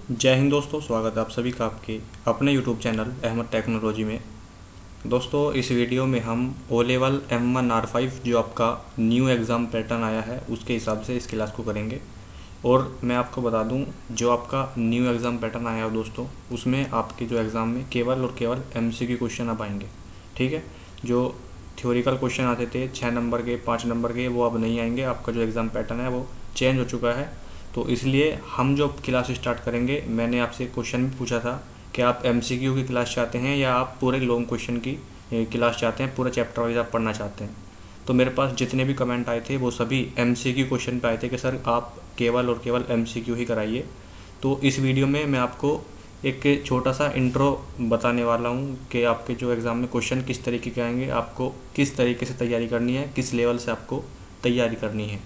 जय हिंद दोस्तों, स्वागत है आप सभी का आपके अपने यूट्यूब चैनल अहमद टेक्नोलॉजी में। दोस्तों, इस वीडियो में हम ओ लेवल M1R5 जो आपका न्यू एग्ज़ाम पैटर्न आया है उसके हिसाब से इस क्लास को करेंगे। और मैं आपको बता दूं, जो आपका न्यू एग्ज़ाम पैटर्न आया है दोस्तों, उसमें आपके जो एग्ज़ाम में केवल और केवल MCQ क्वेश्चन आ पाएंगे। ठीक है, जो थ्योरिकल क्वेश्चन आते थे 6 नंबर के 5 नंबर के, वो अब नहीं आएंगे। आपका जो एग्ज़ाम पैटर्न है वो चेंज हो चुका है। तो इसलिए हम जो क्लास स्टार्ट करेंगे, मैंने आपसे क्वेश्चन भी पूछा था कि आप MCQ की क्लास चाहते हैं या आप पूरे लॉन्ग क्वेश्चन की क्लास चाहते हैं, पूरा चैप्टर वाइज आप पढ़ना चाहते हैं। तो मेरे पास जितने भी कमेंट आए थे वो सभी MCQ क्वेश्चन पे आए थे कि सर आप केवल और केवल MCQ ही कराइए। तो इस वीडियो में मैं आपको एक छोटा सा इंट्रो बताने वाला हूँ कि आपके जो एग्ज़ाम में क्वेश्चन किस तरीके के आएंगे, आपको किस तरीके से तैयारी करनी है, किस लेवल से आपको तैयारी करनी है।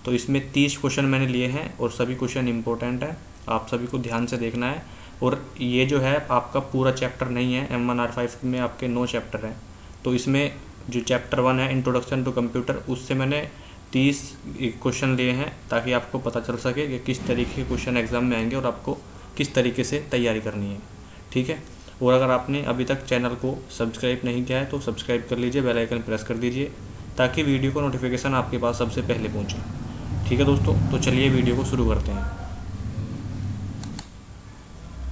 तो इसमें 30 क्वेश्चन मैंने लिए हैं और सभी क्वेश्चन इंपॉर्टेंट हैं, आप सभी को ध्यान से देखना है। और ये जो है आपका पूरा चैप्टर नहीं है, M1R5 में आपके 9 चैप्टर हैं। तो इसमें जो चैप्टर 1 है इंट्रोडक्शन टू कंप्यूटर, उससे मैंने 30 क्वेश्चन लिए हैं ताकि आपको पता चल सके कि किस तरीके के क्वेश्चन एग्ज़ाम में आएंगे और आपको किस तरीके से तैयारी करनी है। ठीक है, और अगर आपने अभी तक चैनल को सब्सक्राइब नहीं किया है तो सब्सक्राइब कर लीजिए, बेल आइकन प्रेस कर दीजिए ताकि वीडियो का नोटिफिकेशन आपके पास सबसे पहले पहुँचे। ठीक है दोस्तों, तो चलिए वीडियो को शुरू करते हैं।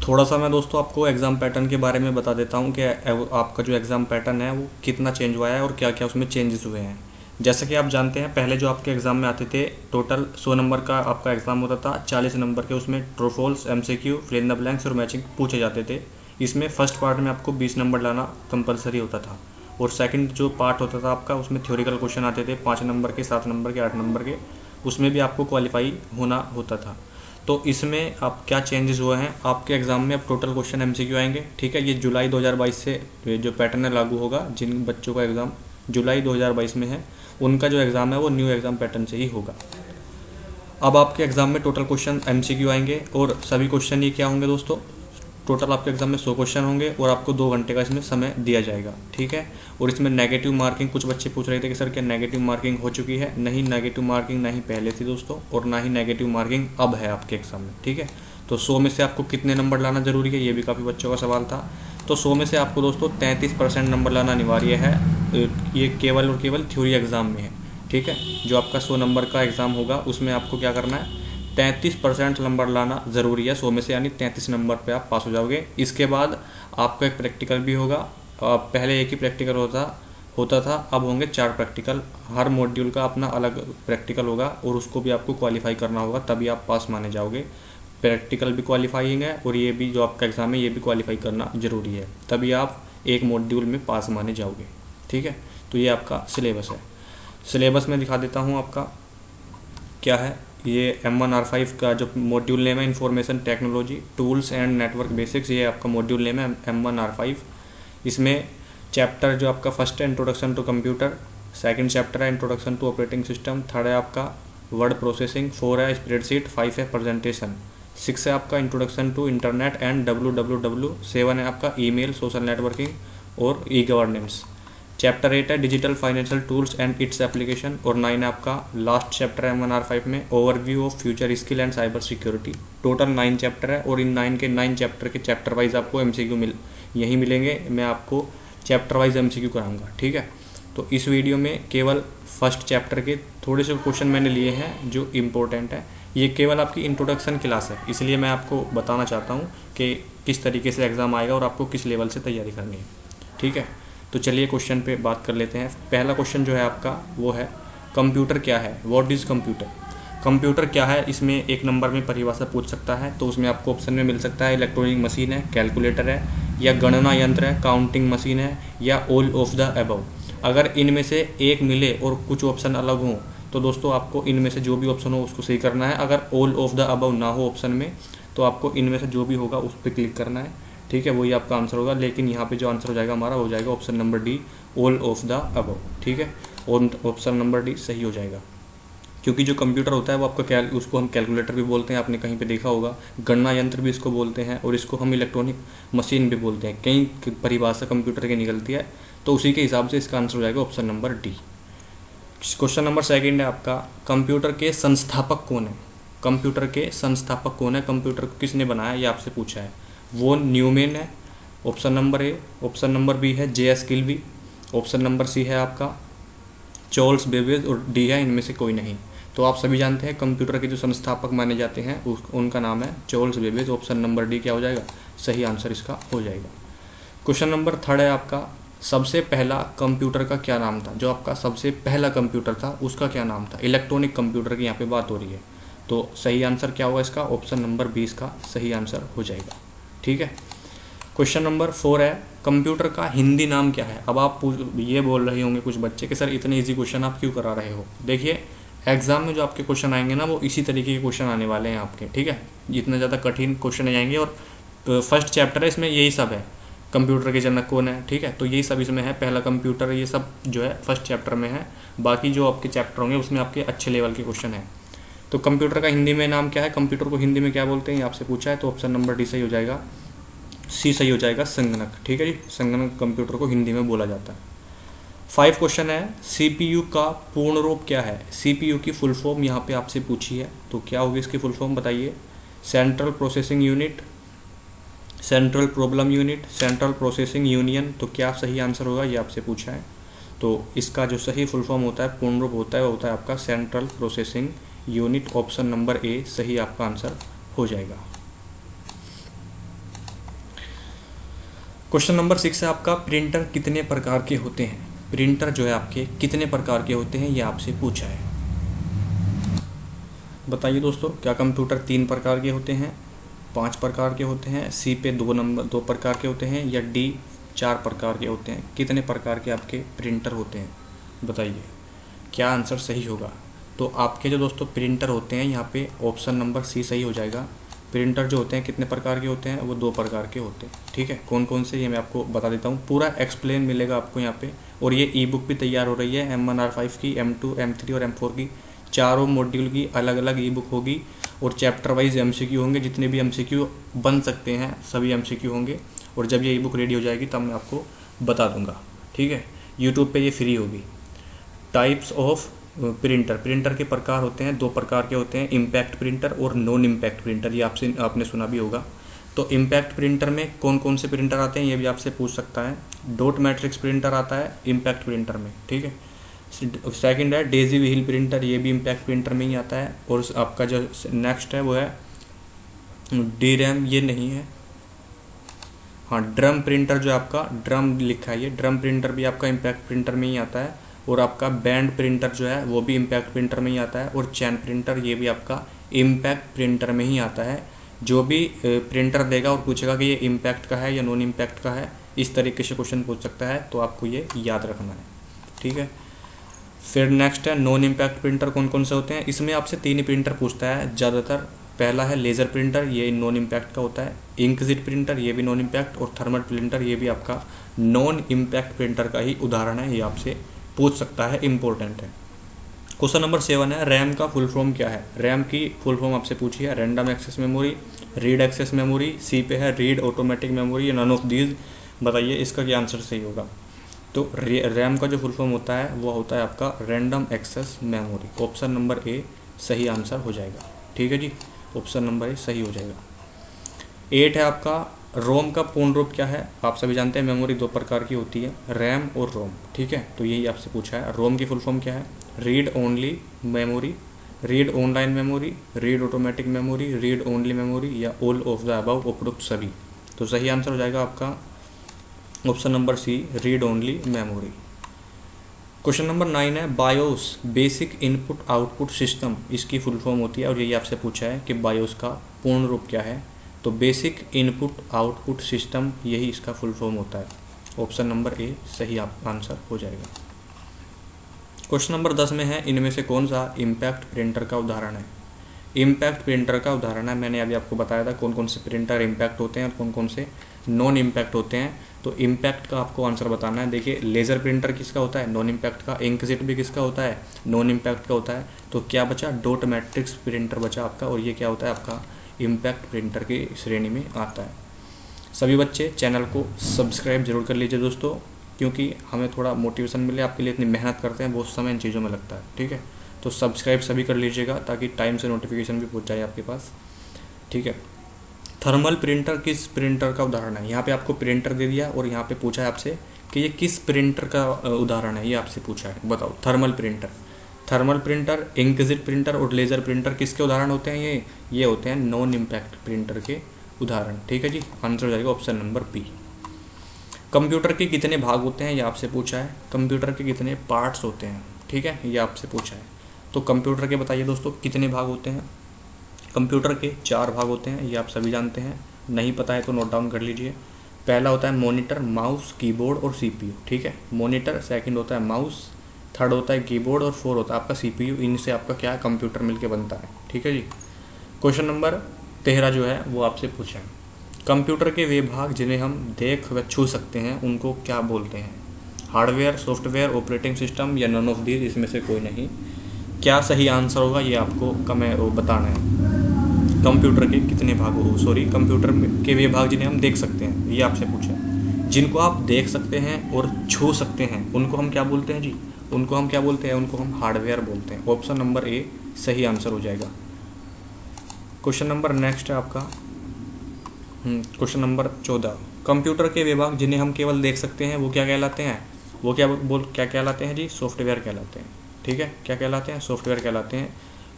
थोड़ा सा मैं दोस्तों आपको एग्ज़ाम पैटर्न के बारे में बता देता हूँ कि आपका जो एग्ज़ाम पैटर्न है वो कितना चेंज हुआ है और क्या क्या उसमें चेंजेस हुए हैं। जैसा कि आप जानते हैं, पहले जो आपके एग्ज़ाम में आते थे टोटल 100 नंबर का आपका एग्ज़ाम होता था। 40 नंबर के उसमें true false, MCQ, fill in the blanks और मैचिंग पूछे जाते थे। इसमें फर्स्ट पार्ट में आपको 20 नंबर लाना कंपलसरी होता था और सेकंड जो पार्ट होता था आपका, उसमें थ्योरिकल क्वेश्चन आते थे 5 नंबर के, 7 नंबर के, 8 नंबर के, उसमें भी आपको क्वालिफाई होना होता था। तो इसमें आप क्या चेंजेस हुए हैं, आपके एग्ज़ाम में अब टोटल क्वेश्चन MCQ आएंगे। ठीक है, ये जुलाई 2022 से जो पैटर्न है लागू होगा। जिन बच्चों का एग्ज़ाम जुलाई 2022 में है उनका जो एग्ज़ाम है वो न्यू एग्ज़ाम पैटर्न से ही होगा। अब आपके एग्ज़ाम में टोटल क्वेश्चन MCQ आएंगे और सभी क्वेश्चन ये क्या होंगे दोस्तों, टोटल आपके एग्ज़ाम में 100 क्वेश्चन होंगे और आपको 2 घंटे का इसमें समय दिया जाएगा। ठीक है, और इसमें नेगेटिव मार्किंग, कुछ बच्चे पूछ रहे थे कि सर क्या नेगेटिव मार्किंग हो चुकी है? नहीं, नेगेटिव मार्किंग ना ही पहले थी दोस्तों और ना ही नेगेटिव मार्किंग अब है आपके एग्ज़ाम में। ठीक है, तो 100 में से आपको कितने नंबर लाना ज़रूरी है, ये भी काफ़ी बच्चों का सवाल था। तो 100 में से आपको दोस्तों 33% नंबर लाना अनिवार्य है। ये केवल और केवल थ्योरी एग्ज़ाम में है। ठीक है, जो आपका 100 नंबर का एग्ज़ाम होगा उसमें आपको क्या करना है, 33% नंबर लाना ज़रूरी है 100 में से, यानी 33 नंबर पे आप पास हो जाओगे। इसके बाद आपका एक प्रैक्टिकल भी होगा। पहले एक ही प्रैक्टिकल होता था, अब होंगे 4 प्रैक्टिकल। हर मॉड्यूल का अपना अलग प्रैक्टिकल होगा और उसको भी आपको क्वालिफाई करना होगा, तभी आप पास माने जाओगे। प्रैक्टिकल भी क्वालिफाइंग है और ये भी जो आपका एग्ज़ाम है ये भी क्वालिफाई करना ज़रूरी है, तभी आप एक मॉड्यूल में पास माने जाओगे। ठीक है, तो ये आपका सिलेबस है। सिलेबस में दिखा देता हूँ आपका क्या है। ये M1R5 का जो मॉड्यूल नेम है, information technology tools and network basics, ये आपका मॉड्यूल नेम है M1R5। इसमें चैप्टर जो आपका फर्स्ट है introduction to computer, second chapter है introduction to operating system, third है आपका वर्ड प्रोसेसिंग, 4 है स्प्रेडशीट, 5 है प्रेजेंटेशन, 6 है आपका introduction to internet and WWW, 7 है आपका ईमेल, सोशल नेटवर्किंग और E-गवर्नेंस, चैप्टर 8 है digital financial tools and its application और 9 है आपका लास्ट चैप्टर है M1R5 में overview of future skill and cyber security. Total 9 chapter है और इन 9 चैप्टर के चैप्टर वाइज आपको MCQ यही मिलेंगे। मैं आपको चैप्टर वाइज MCQ कराऊंगा। ठीक है, तो इस वीडियो में केवल फर्स्ट चैप्टर के थोड़े से क्वेश्चन मैंने लिए हैं जो इम्पोर्टेंट है। ये केवल आपकी इंट्रोडक्शन क्लास है, इसलिए मैं आपको बताना चाहता हूँ कि किस तरीके से एग्ज़ाम आएगा और आपको किस लेवल से तैयारी करनी है। ठीक है, तो चलिए क्वेश्चन पे बात कर लेते हैं। पहला क्वेश्चन जो है आपका वो है कंप्यूटर क्या है, व्हाट इज़ कंप्यूटर। कंप्यूटर क्या है, इसमें 1 नंबर में परिभाषा पूछ सकता है। तो उसमें आपको ऑप्शन में मिल सकता है इलेक्ट्रॉनिक मशीन है, कैलकुलेटर है, या गणना यंत्र है, काउंटिंग मशीन है, या ऑल ऑफ द अबव। अगर इनमें से एक मिले और कुछ ऑप्शन अलग हों तो दोस्तों आपको इनमें से जो भी ऑप्शन हो उसको सही करना है। अगर ऑल ऑफ द अबव ना हो ऑप्शन में तो आपको इनमें से जो भी होगा उस पर क्लिक करना है। ठीक है, वही आपका आंसर होगा। लेकिन यहाँ पे जो आंसर हो जाएगा हमारा, हो जाएगा option number D, all of the above. ठीक है, और ऑप्शन नंबर डी सही हो जाएगा, क्योंकि जो कंप्यूटर होता है वो आपका उसको हम कैलकुलेटर भी बोलते हैं, आपने कहीं पे देखा होगा। गणना यंत्र भी इसको बोलते हैं और इसको हम इलेक्ट्रॉनिक मशीन भी बोलते हैं। कई परिभाषा कंप्यूटर की निकलती है, तो उसी के हिसाब से इसका आंसर हो जाएगा option number D. Question number 2 है आपका, कंप्यूटर के संस्थापक कौन है। कंप्यूटर के संस्थापक कौन है, कंप्यूटर को किसने बनाया, ये आपसे पूछा है। वो न्यूमैन है, option number A. Option number B है J S Gilby. Option number C है आपका चार्ल्स बेबेज, और डी है इनमें से कोई नहीं। तो आप सभी जानते हैं कंप्यूटर के जो संस्थापक माने जाते हैं उनका नाम है Charles Babbage. Option number D क्या हो जाएगा, सही आंसर इसका हो जाएगा। क्वेश्चन नंबर 3 है आपका, सबसे पहला कंप्यूटर का क्या नाम था, जो आपका सबसे पहला कंप्यूटर था उसका क्या नाम था। इलेक्ट्रॉनिक कंप्यूटर की यहाँ पे बात हो रही है, तो सही आंसर क्या होगा इसका, ऑप्शन नंबर 20 का सही आंसर हो जाएगा। ठीक है। क्वेश्चन नंबर 4 है, कंप्यूटर का हिंदी नाम क्या है। अब आप ये बोल रहे होंगे कुछ बच्चे कि सर इतने इजी क्वेश्चन आप क्यों करा रहे हो। देखिए एग्जाम में जो आपके क्वेश्चन आएंगे ना वो इसी तरीके के क्वेश्चन आने वाले हैं आपके। ठीक है, जितने ज़्यादा कठिन क्वेश्चन आएंगे, और फर्स्ट चैप्टर है इसमें यही सब है, कंप्यूटर के जनक कौन है। ठीक है, तो यही सब इसमें है, पहला कंप्यूटर, ये सब जो है फर्स्ट चैप्टर में है। बाकी जो आपके चैप्टर होंगे उसमें आपके अच्छे लेवल के क्वेश्चन हैं। तो कंप्यूटर का हिंदी में नाम क्या है, कंप्यूटर को हिंदी में क्या बोलते हैं, आपसे पूछा है, तो ऑप्शन नंबर डी सही हो जाएगा, सी सही हो जाएगा, संगणक। ठीक है जी, संगणक कंप्यूटर को हिंदी में बोला जाता है। 5 क्वेश्चन है, सीपीयू का पूर्ण रूप क्या है। सीपीयू की फुल फॉर्म यहाँ पे आपसे पूछी है, तो क्या होगी इसकी फुल फॉर्म बताइए। Central processing unit, central problem unit, central processing union. तो क्या सही आंसर होगा, ये आपसे पूछा है। तो इसका जो सही फुल फॉर्म होता है, पूर्ण रूप होता है, वो होता है आपका central processing unit. Option number A सही आपका आंसर हो जाएगा। क्वेश्चन नंबर 6 है आपका, प्रिंटर कितने प्रकार के होते हैं। प्रिंटर जो है आपके कितने प्रकार के होते हैं, ये आपसे पूछा है। बताइए दोस्तों, क्या कंप्यूटर 3 प्रकार के होते हैं, 5 प्रकार के होते हैं, सी पे 2 प्रकार के होते हैं, या डी 4 प्रकार के होते हैं। कितने प्रकार के आपके प्रिंटर होते हैं, बताइए क्या आंसर सही होगा। तो आपके जो दोस्तों प्रिंटर होते हैं यहाँ पे ऑप्शन नंबर सी सही हो जाएगा। प्रिंटर जो होते हैं कितने प्रकार के होते हैं, वो 2 प्रकार के होते हैं। ठीक है, कौन कौन से ये मैं आपको बता देता हूँ, पूरा एक्सप्लेन मिलेगा आपको यहाँ पे। और ये ई बुक भी तैयार हो रही है, M1R5 की, M2, M3 और M4 की, चारों मॉड्यूल की अलग अलग ई बुक होगी। और चैप्टर वाइज MCQ होंगे, जितने भी MCQ बन सकते हैं सभी MCQ होंगे। और जब ये ई बुक रेडी हो जाएगी तब मैं आपको बता दूंगा। ठीक है, यूट्यूब पे ये फ्री होगी। टाइप्स ऑफ प्रिंटर, प्रिंटर के प्रकार होते हैं, 2 प्रकार के होते हैं, इम्पैक्ट प्रिंटर और नॉन इम्पैक्ट प्रिंटर। ये आपने सुना भी होगा। तो इम्पैक्ट प्रिंटर में कौन कौन से प्रिंटर आते हैं, ये भी आपसे पूछ सकता है। डॉट मैट्रिक्स प्रिंटर आता है इम्पैक्ट प्रिंटर में। ठीक है, सेकंड है डेजी व्हील प्रिंटर, ये भी इम्पैक्ट प्रिंटर में ही आता है। और आपका जो नेक्स्ट है वो है DRAM, ये नहीं है, हाँ ड्रम प्रिंटर जो आपका ड्रम लिखा है, ये ड्रम प्रिंटर भी आपका इम्पैक्ट प्रिंटर में ही आता है। और आपका बैंड प्रिंटर जो है वो भी इम्पैक्ट प्रिंटर में ही आता है। और चैन प्रिंटर ये भी आपका इम्पैक्ट प्रिंटर में ही आता है। जो भी प्रिंटर देगा और पूछेगा कि ये इम्पैक्ट का है या नॉन इम्पैक्ट का है, इस तरीके से क्वेश्चन पूछ सकता है, तो आपको ये याद रखना है। ठीक है, फिर नेक्स्ट है नॉन इम्पैक्ट प्रिंटर कौन कौन से होते हैं। इसमें आपसे 3 ही प्रिंटर पूछता है ज़्यादातर। पहला है लेज़र प्रिंटर, ये नॉन इम्पैक्ट का होता है। इंकजेट प्रिंटर, ये भी नॉन इम्पैक्ट। और थर्मल प्रिंटर, ये भी आपका नॉन इम्पैक्ट प्रिंटर का ही उदाहरण है, ये आपसे पूछ सकता है, इम्पोर्टेंट है। क्वेश्चन नंबर 7 है, रैम का फुल फॉर्म क्या है। रैम की फुल फॉर्म आपसे पूछी है, random access memory, read access memory, C पे है read automatic memory, none of these. बताइए इसका क्या आंसर सही होगा। तो रैम का जो फुल फॉर्म होता है वो होता है आपका random access memory. Option number A सही आंसर हो जाएगा। ठीक है जी, ऑप्शन नंबर ए सही हो जाएगा। 8 है आपका, रोम का पूर्ण रूप क्या है। आप सभी जानते हैं मेमोरी 2 प्रकार की होती है, रैम और रोम। ठीक है, तो यही आपसे पूछा है। रोम की फुल फॉर्म क्या है, read only memory, read online memory, read automatic memory, read only memory, या ऑल ऑफ द अबव, उपरोक्त सभी। तो सही आंसर हो जाएगा आपका option number C, read only memory. Question number 9 है, BIOS basic input output system, इसकी फुल फॉर्म होती है। और यही आपसे पूछा है कि बायोस का पूर्ण रूप क्या है। तो बेसिक इनपुट आउटपुट सिस्टम, यही इसका फुल फॉर्म होता है। ऑप्शन नंबर ए सही आंसर हो जाएगा। क्वेश्चन नंबर 10 में है, इनमें से कौन सा इम्पैक्ट प्रिंटर का उदाहरण है। इम्पैक्ट प्रिंटर का उदाहरण है, मैंने अभी आपको बताया था कौन कौन से प्रिंटर इम्पैक्ट होते हैं और कौन कौन से नॉन इम्पैक्ट होते हैं। तो इम्पैक्ट का आपको आंसर बताना है। देखिए लेज़र प्रिंटर किसका होता है, नॉन इम्पैक्ट का। इंकजेट भी किसका होता है, नॉन इम्पैक्ट का होता है। तो क्या बचा, डॉट मैट्रिक्स प्रिंटर बचा आपका, और ये क्या होता है आपका इम्पैक्ट प्रिंटर की श्रेणी में आता है। सभी बच्चे चैनल को सब्सक्राइब जरूर कर लीजिए दोस्तों, क्योंकि हमें थोड़ा मोटिवेशन मिले, आपके लिए इतनी मेहनत करते हैं, बहुत समय इन चीज़ों में लगता है। ठीक है, तो सब्सक्राइब सभी कर लीजिएगा ताकि टाइम से नोटिफिकेशन भी पहुंच जाए आपके पास, ठीक है। थर्मल प्रिंटर किस प्रिंटर का उदाहरण है? यहाँ पे आपको प्रिंटर दे दिया और यहाँ पे पूछा है आपसे कि ये किस प्रिंटर का उदाहरण है, ये आपसे पूछा है, बताओ। Thermal printer, thermal printer, inkjet printer और लेज़र प्रिंटर किसके उदाहरण होते हैं? ये होते हैं नॉन इम्पैक्ट प्रिंटर के उदाहरण, ठीक है जी। आंसर हो जाएगा ऑप्शन नंबर बी। कंप्यूटर के कितने भाग होते हैं? ये आपसे पूछा है। कंप्यूटर के कितने पार्ट्स होते हैं, ठीक है, ये आपसे पूछा है। तो कंप्यूटर के बताइए दोस्तों कितने भाग होते हैं? कंप्यूटर के 4 भाग होते हैं, ये आप सभी जानते हैं। नहीं पता है तो नोट डाउन कर लीजिए। पहला होता है मॉनिटर, माउस, कीबोर्ड और सीपीयू, ठीक है। मॉनिटर, सेकंड होता है माउस, थर्ड होता है कीबोर्ड और फोर्थ होता है आपका सीपीयू। इनसे आपका क्या है, कंप्यूटर मिलके बनता है, ठीक है जी। क्वेश्चन नंबर 13 जो है वो आपसे पूछा है, कंप्यूटर के वे भाग जिन्हें हम देख व छू सकते हैं उनको क्या बोलते हैं? हार्डवेयर, सॉफ्टवेयर, ऑपरेटिंग सिस्टम या नन ऑफ दीज, इसमें से कोई नहीं। क्या सही आंसर होगा ये आपको बताना है। कंप्यूटर के कितने भाग हो, सॉरी, कंप्यूटर के वे भाग जिन्हें हम देख सकते हैं, ये आपसे पूछा है। जिनको आप देख सकते हैं और छू सकते हैं उनको हम क्या बोलते हैं जी? उनको हम क्या बोलते हैं? उनको हम हार्डवेयर बोलते हैं। ऑप्शन नंबर ए सही आंसर हो जाएगा। क्वेश्चन नंबर नेक्स्ट है आपका क्वेश्चन नंबर 14, कंप्यूटर के विभाग जिन्हें हम केवल देख सकते हैं वो क्या कहलाते हैं? वो क्या कहलाते हैं जी? सॉफ्टवेयर कहलाते हैं, ठीक है। क्या कहलाते हैं? सॉफ्टवेयर कहलाते हैं।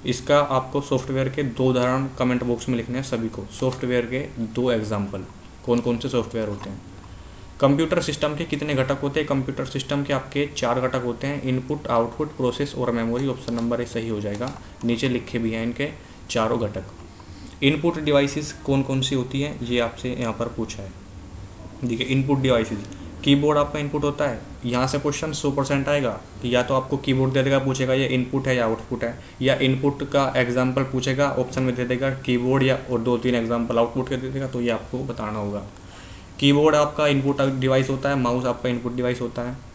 इसका आपको सॉफ्टवेयर के 2 उदाहरण कमेंट बॉक्स में लिखने हैं सभी को। सॉफ्टवेयर के 2 एग्जाम्पल, कौन कौन से सॉफ्टवेयर होते हैं। कंप्यूटर सिस्टम के कितने घटक होते हैं? कंप्यूटर सिस्टम के आपके 4 घटक होते हैं, इनपुट, आउटपुट, प्रोसेस और मेमोरी। ऑप्शन नंबर ए सही हो जाएगा। नीचे लिखे भी हैं इनके चारों घटक। इनपुट डिवाइसेस कौन कौन सी होती हैं ये आपसे यहाँ पर पूछा है। देखिए इनपुट डिवाइसेस, कीबोर्ड आपका इनपुट होता है। यहाँ से क्वेश्चन 100% आएगा, या तो आपको कीबोर्ड दे देगा, पूछेगा ये इनपुट है या आउटपुट है, या इनपुट का एग्जाम्पल पूछेगा, ऑप्शन में दे देगा कीबोर्ड या और 2-3 एग्जाम्पल आउटपुट के दे देगा, तो ये आपको बताना होगा। कीबोर्ड आपका इनपुट डिवाइस होता है, माउस आपका इनपुट डिवाइस होता है,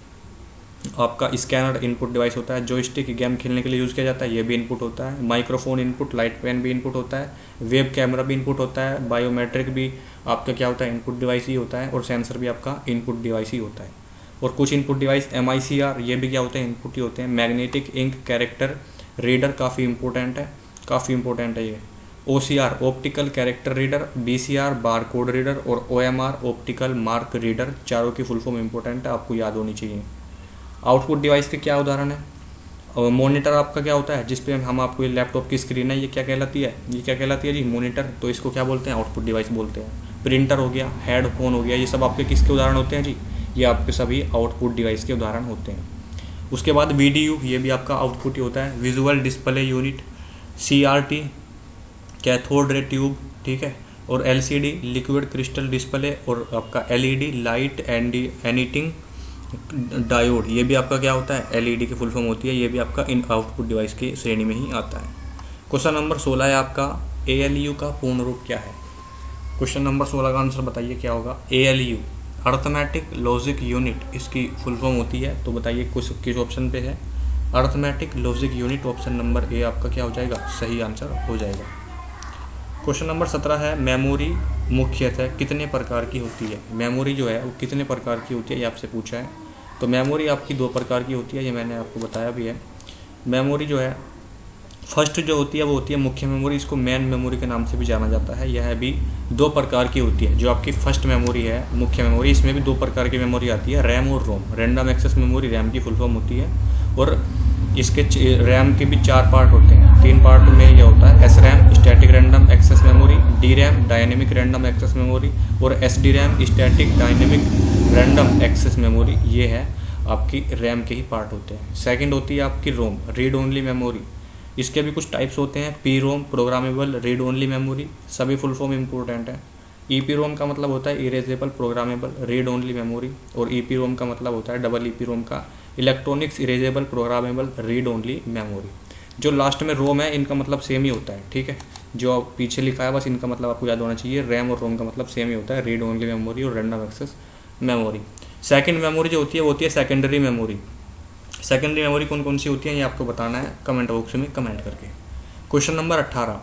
आपका स्कैनर इनपुट डिवाइस होता है, जॉयस्टिक गेम खेलने के लिए यूज़ किया जाता है, ये भी इनपुट होता है, माइक्रोफोन इनपुट, लाइट पेन भी इनपुट होता है, वेब कैमरा भी इनपुट होता है, बायोमेट्रिक भी आपका क्या होता है, इनपुट डिवाइस ही होता है, और सेंसर भी आपका इनपुट डिवाइस ही होता है। और कुछ इनपुट डिवाइस MICR ये भी क्या होते हैं, इनपुट ही होते हैं। मैग्नेटिक इंक कैरेक्टर रीडर काफ़ी इंपॉर्टेंट है ये। OCR optical character reader, BCR bar code reader और OMR ऑप्टिकल मार्क रीडर, चारों की फुल फॉर्म इंपॉर्टेंट है, आपको याद होनी चाहिए। आउटपुट डिवाइस के क्या उदाहरण है? और मॉनिटर आपका क्या होता है, जिसपे हम आपको लैपटॉप की स्क्रीन है, ये क्या कहलाती है जी? मॉनिटर। तो इसको क्या बोलते हैं? आउटपुट डिवाइस बोलते हैं। प्रिंटर हो गया, हेडफोन हो गया, ये सब आपके किसके उदाहरण होते हैं जी? ये आपके सभी आउटपुट डिवाइस के उदाहरण होते हैं। उसके बाद VDU, ये भी आपका आउटपुट ही होता है। Visual display unit, CRT cathode ray tube, ठीक है, और LCD लिक्विड क्रिस्टल डिस्प्ले, और आपका LED लाइट एनीटिंग डायोड, ये भी आपका क्या होता है? LED की फुल फॉर्म होती है, ये भी आपका इन आउटपुट डिवाइस की श्रेणी में ही आता है। क्वेश्चन नंबर 16 है आपका, ALU का पूर्ण रूप क्या है? क्वेश्चन नंबर 16 का आंसर बताइए क्या होगा? ALU अर्थमेटिक लॉजिक यूनिट, इसकी फुल फॉर्म होती है, तो बताइए किस ऑप्शन पे है? Arithmetic logic unit, option number ए आपका क्या हो जाएगा? सही आंसर हो जाएगा। क्वेश्चन नंबर 17 है, मेमोरी मुख्यतः कितने प्रकार की होती है? मेमोरी जो है वो कितने प्रकार की होती है, ये आपसे पूछा है। तो मेमोरी आपकी 2 प्रकार की होती है, ये मैंने आपको बताया भी है। मेमोरी जो है फर्स्ट जो होती है वो होती है मुख्य मेमोरी, इसको मेन मेमोरी के नाम से भी जाना जाता है। यह भी 2 प्रकार की होती है। जो आपकी फर्स्ट मेमोरी है, मुख्य मेमोरी, इसमें भी 2 प्रकार की मेमोरी आती है, रैम और रोम। रैंडम एक्सेस मेमोरी रैम की फुल फॉर्म होती है, और इसके रैम के भी 4 पार्ट होते हैं। 3 पार्ट में यह होता है, SRAM static random access memory, DRAM dynamic random access memory, और SDRAM static dynamic random access memory. ये है आपकी रैम के ही पार्ट होते हैं। सेकंड होती है आपकी रोम, रीड ओनली मेमोरी। इसके भी कुछ टाइप्स होते हैं, PROM programmable read only memory, सभी फुल फॉर्म इंपॉर्टेंट है। EPROM का मतलब होता है erasable programmable read only memory, और EPROM का मतलब होता है डबल EPROM का electronics erasable programmable read only memory. जो लास्ट में रोम है, इनका मतलब सेम ही होता है, ठीक है। जो पीछे लिखा है बस इनका मतलब आपको याद होना चाहिए। रैम और रोम का मतलब सेम ही होता है, रीड ओनली मेमोरी और random access memory. Second memory जो होती है वो होती है सेकेंडरी मेमोरी। सेकेंडरी मेमोरी कौन कौन सी होती है ये आपको बताना है कमेंट बॉक्स में कमेंट करके। क्वेश्चन नंबर 18,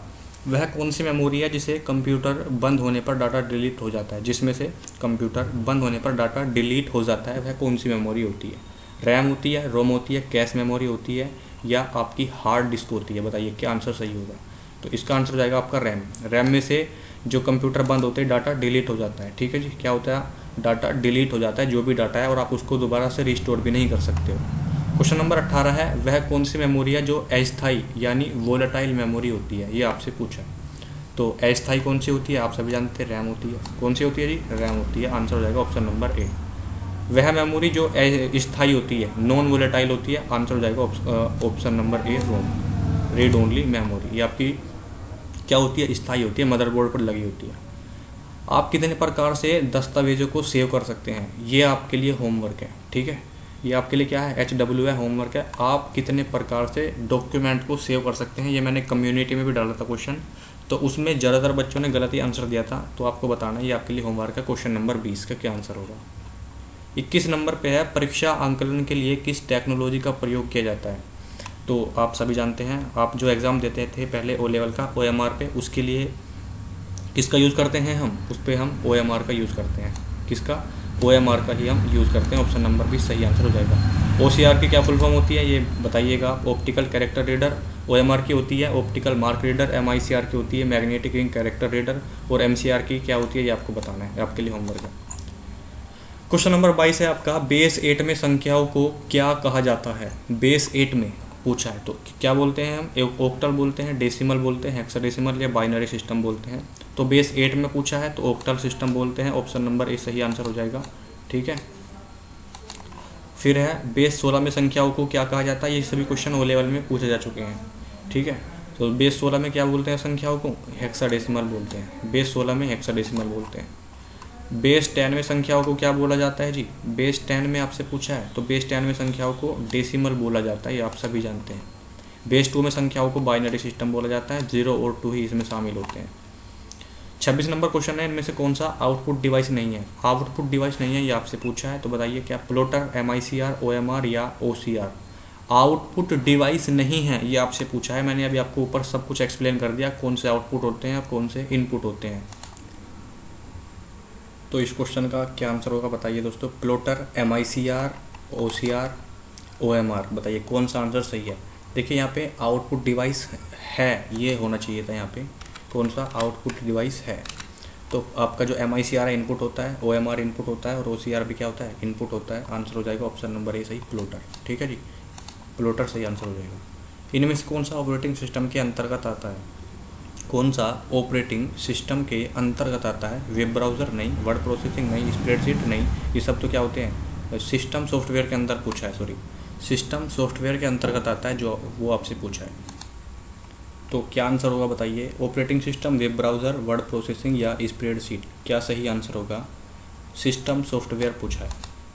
वह कौन सी मेमोरी है जिसे कंप्यूटर बंद होने पर डाटा डिलीट हो जाता है? जिसमें से कंप्यूटर बंद होने पर डाटा डिलीट हो जाता है, वह कौन सी मेमोरी होती है? रैम होती है, रोम होती है, कैश मेमोरी होती है, या आपकी हार्ड डिस्क होती है? बताइए क्या आंसर सही होगा। तो इसका आंसर हो जाएगा आपका रैम। रैम में से जो कंप्यूटर बंद होते हैं डाटा डिलीट हो जाता है, ठीक है जी। क्या होता है? डाटा डिलीट हो जाता है, जो भी डाटा है, और आप उसको दोबारा से रिस्टोर भी नहीं कर सकते हो। क्वेश्चन नंबर 18 है, वह कौन सी मेमोरी है जो अस्थाई यानी वोलेटाइल मेमोरी होती है? ये आपसे पूछा है। तो अस्थाई कौन सी होती है? आप सभी जानते हैं रैम होती है। कौन सी होती है जी? रैम होती है। आंसर हो जाएगा ऑप्शन नंबर ए। वह मेमोरी जो स्थायी होती है, नॉन वोलेटाइल होती है, आंसर हो जाएगा option number A, ROM, read only memory. ये आपकी क्या होती है? स्थायी होती है, मदरबोर्ड पर लगी होती है। आप कितने प्रकार से दस्तावेजों को सेव कर सकते हैं? ये आपके लिए होमवर्क है, ठीक है। ये आपके लिए क्या है? HW है, होमवर्क है। आप कितने प्रकार से डॉक्यूमेंट को सेव कर सकते हैं? ये मैंने कम्युनिटी में भी डाला था क्वेश्चन, तो उसमें ज़्यादातर बच्चों ने गलत ही आंसर दिया था, तो आपको बताना है। ये आपके लिए होमवर्क है। क्वेश्चन नंबर 20 का क्या आंसर होगा? 21 नंबर पे है, परीक्षा आंकलन के लिए किस टेक्नोलॉजी का प्रयोग किया जाता है? तो आप सभी जानते हैं, आप जो एग्ज़ाम देते थे पहले ओ लेवल का OMR पे, उसके लिए किसका यूज़ करते हैं हम? उस पर हम OMR का यूज़ करते हैं। किसका? OMR का ही हम यूज़ करते हैं। ऑप्शन नंबर भी सही आंसर हो जाएगा। OCR की क्या फुल फॉर्म होती है ये बताइएगा? Optical character reader. OMR की होती है ऑप्टिकल मार्क रीडर। MICR की होती है मैग्नेटिक रिंग कैरेक्टर रीडर। और MCR की क्या होती है ये आपको बताना है, आपके लिए होमवर्क है। क्वेश्चन नंबर 22 है आपका, बेस 8 में संख्याओं को क्या कहा जाता है? बेस 8 में पूछा है, तो क्या बोलते हैं हम? ऑक्टल बोलते हैं, डेसिमल बोलते हैं, हेक्साडेसिमल, या बाइनरी सिस्टम बोलते हैं? तो बेस 8 में पूछा है तो ऑक्टल सिस्टम बोलते हैं। ऑप्शन नंबर ए सही आंसर हो जाएगा, ठीक है। फिर है, बेस 16 में संख्याओं को क्या कहा जाता है? ये सभी क्वेश्चन ओ लेवल में पूछे जा चुके हैं, ठीक है। तो बेस 16 में क्या बोलते हैं संख्याओं को? हेक्साडेसिमल बोलते हैं। बेस 16 में हेक्साडेसिमल बोलते हैं। बेस 10 में संख्याओं को क्या बोला जाता है जी? बेस 10 में आपसे पूछा है तो बेस 10 में संख्याओं को डेसिमल बोला जाता है, ये आप सभी जानते हैं। बेस 2 में संख्याओं को बाइनरी सिस्टम बोला जाता है, 0 और 2 ही इसमें शामिल होते हैं। 26 नंबर क्वेश्चन है, इनमें से कौन सा आउटपुट डिवाइस नहीं है? आउटपुट डिवाइस नहीं है ये आपसे पूछा है, तो बताइए क्या? प्लॉटर, MICR, OMR या OCR? आउटपुट डिवाइस नहीं है ये आपसे पूछा है। मैंने अभी आपको ऊपर सब कुछ एक्सप्लेन कर दिया, कौन से आउटपुट होते हैं और कौन से इनपुट होते हैं। तो इस क्वेश्चन का क्या आंसर होगा बताइए दोस्तों? प्लॉटर, MICR, OCR, OMR, बताइए कौन सा आंसर सही है? देखिए यहाँ पे आउटपुट डिवाइस है, ये होना चाहिए था यहाँ पे। कौन सा आउटपुट डिवाइस है? तो आपका जो MICR है इनपुट होता है, OMR इनपुट होता है, और OCR भी क्या होता है? इनपुट होता है। आंसर हो जाएगा ऑप्शन नंबर ए सही, प्लॉटर, ठीक है जी। प्लॉटर सही आंसर हो जाएगा। इनमें से कौन सा ऑपरेटिंग सिस्टम के अंतर्गत आता है? कौन सा ऑपरेटिंग सिस्टम के अंतर्गत आता है? वेब ब्राउज़र नहीं, वर्ड प्रोसेसिंग नहीं, स्प्रेडशीट नहीं, ये सब तो क्या होते हैं? सिस्टम सॉफ्टवेयर के अंदर पूछा है, सॉरी, सिस्टम सॉफ्टवेयर के अंतर्गत आता है, जो वो आपसे पूछा है। तो क्या आंसर होगा बताइए? Operating system, web browser, word processing या स्प्रेडशीट? क्या सही आंसर होगा? सिस्टम सॉफ्टवेयर पूछा है,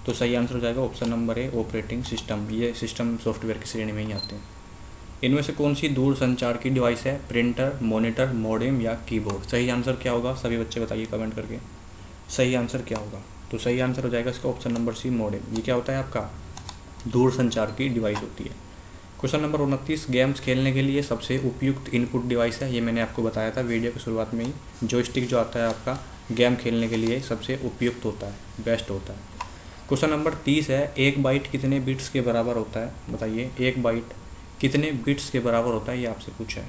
तो सही आंसर हो जाएगा ऑप्शन नंबर ए, ऑपरेटिंग सिस्टम। ये सिस्टम सॉफ्टवेयर की श्रेणी में ही आते हैं। इनमें से कौन सी दूर संचार की डिवाइस है? प्रिंटर, मॉनिटर, मॉडेम या कीबोर्ड? सही आंसर क्या होगा? सभी बच्चे बताइए कमेंट करके, सही आंसर क्या होगा? तो सही आंसर हो जाएगा इसका ऑप्शन नंबर सी, मॉडेम। ये क्या होता है? आपका दूर संचार की डिवाइस होती है। क्वेश्चन नंबर 29, गेम्स खेलने के लिए सबसे उपयुक्त इनपुट डिवाइस है? ये मैंने आपको बताया था वीडियो की शुरुआत में ही। जॉयस्टिक जो आता है आपका गेम खेलने के लिए सबसे उपयुक्त होता है, बेस्ट होता है। क्वेश्चन नंबर 30 है, 1 बाइट कितने बिट्स के बराबर होता है? बताइए 1 बाइट कितने बिट्स के बराबर होता है, ये आपसे पूछा है।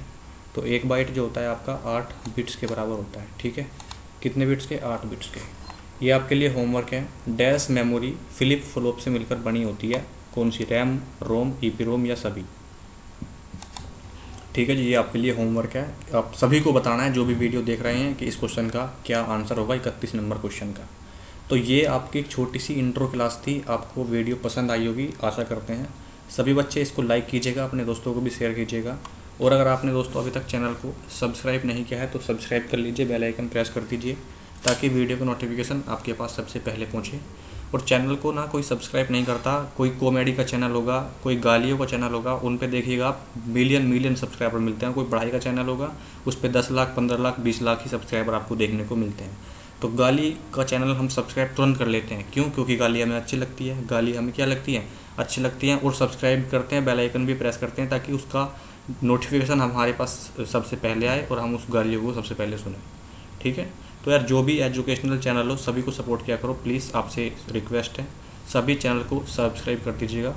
तो 1 बाइट जो होता है आपका 8 बिट्स के बराबर होता है, ठीक है। कितने बिट्स के? 8 बिट्स के। ये आपके लिए होमवर्क है। डैश मेमोरी फ्लिप फ्लॉप से मिलकर बनी होती है, कौन सी? रैम, रोम, EPROM या सभी? ठीक है जी, ये आपके लिए होमवर्क है। आप सभी को बताना है जो भी वीडियो देख रहे हैं कि इस क्वेश्चन का क्या आंसर होगा, 31 नंबर क्वेश्चन का। तो ये आपकी एक छोटी सी इंट्रो क्लास थी, आपको वीडियो पसंद आई होगी आशा करते हैं। सभी बच्चे इसको लाइक कीजिएगा, अपने दोस्तों को भी शेयर कीजिएगा, और अगर आपने दोस्तों अभी तक चैनल को सब्सक्राइब नहीं किया है तो सब्सक्राइब कर लीजिए, बेल आइकन प्रेस कर दीजिए ताकि वीडियो का नोटिफिकेशन आपके पास सबसे पहले पहुंचे। और चैनल को ना कोई सब्सक्राइब नहीं करता, कोई कॉमेडी का चैनल होगा, कोई गालियों का चैनल होगा, उन पे देखिएगा आप मिलियन सब्सक्राइबर मिलते हैं। कोई पढ़ाई का चैनल होगा उस पर 10 लाख, 15 लाख, 20 लाख ही सब्सक्राइबर आपको देखने को मिलते हैं। तो गाली का चैनल हम सब्सक्राइब तुरंत कर लेते हैं, क्यों? क्योंकि गाली हमें अच्छी लगती है। गाली हमें क्या लगती है? अच्छी लगती हैं, और सब्सक्राइब करते हैं, बेल आइकन भी प्रेस करते हैं ताकि उसका नोटिफिकेशन हमारे पास सबसे पहले आए और हम उस गालियों को सबसे पहले सुनें, ठीक है। तो यार जो भी एजुकेशनल चैनल हो सभी को सपोर्ट किया करो प्लीज़, आपसे रिक्वेस्ट है। सभी चैनल को सब्सक्राइब कर दीजिएगा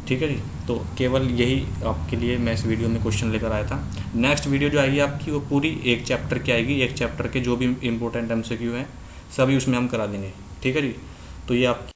ठीक है जी। तो केवल यही आपके लिए मैं इस वीडियो में क्वेश्चन लेकर आया था। नेक्स्ट वीडियो जो आएगी आपकी वो पूरी एक चैप्टर की आएगी, एक चैप्टर के जो भी इंपॉर्टेंट MCQ हैं सभी उसमें हम करा देंगे। ठीक है जी। तो ये आपकी